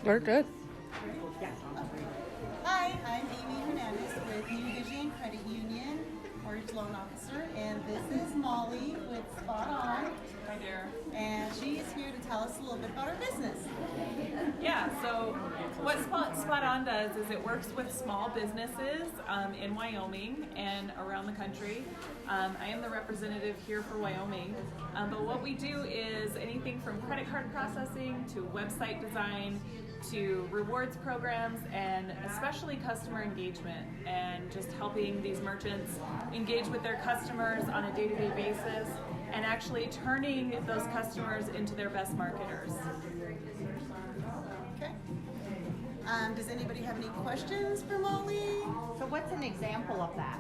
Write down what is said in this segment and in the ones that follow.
We're good. Hi, I'm Amy Hernandez with New Vision Credit Union, mortgage loan officer, and this is Molly with Spot On. Hi there. And she is here to tell us a little bit about our business. Yeah, so what Spot On does is it works with small businesses in Wyoming and around the country. I am the representative here for Wyoming, but what we do is anything from credit card processing to website design to rewards programs, and especially customer engagement, and just helping these merchants engage with their customers on a day-to-day basis and actually turning those customers into their best marketers. Okay. Does anybody have any questions for Molly? So what's an example of that?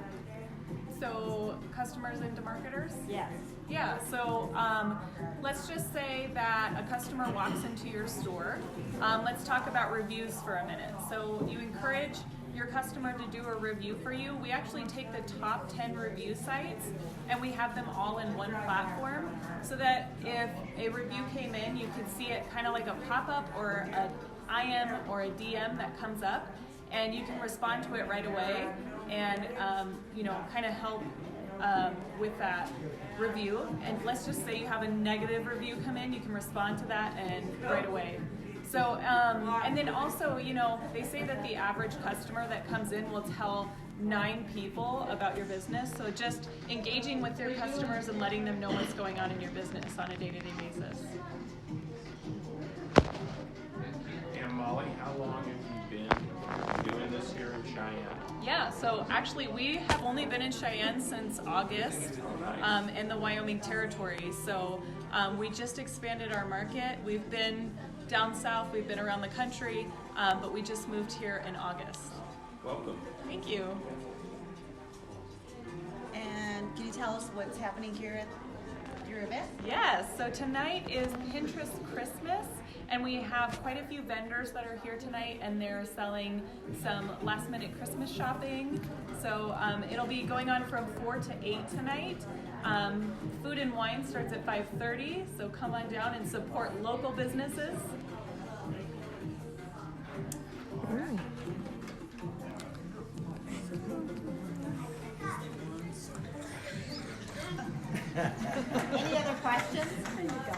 So customers into marketers? Yes. Yeah, so let's just say that a customer walks into your store. Let's talk about reviews for a minute. So you encourage your customer to do a review for you. We actually take the top 10 review sites and we have them all in one platform so that if a review came in, you could see it kind of like a pop-up or an IM or a DM that comes up, and you can respond to it right away and kind of help with that review. And let's just say you have a negative review come in, you can respond to that and right away. So, and then also, they say that the average customer that comes in will tell 9 people about your business. So just engaging with your customers and letting them know what's going on in your business on a day-to-day basis. And Molly, how long have you been doing this here in Cheyenne? Yeah, so actually we have only been in Cheyenne since August in the Wyoming territory. So we just expanded our market. We've been down south, we've been around the country, but we just moved here in August. Welcome. Thank you. And can you tell us what's happening here at your event? Yes, so tonight is Pinterest Christmas, and we have quite a few vendors that are here tonight, and they're selling some last minute Christmas shopping. So it'll be going on from 4 to 8 tonight. Food and wine starts at 5:30, so come on down and support local businesses. Any other questions? There you go.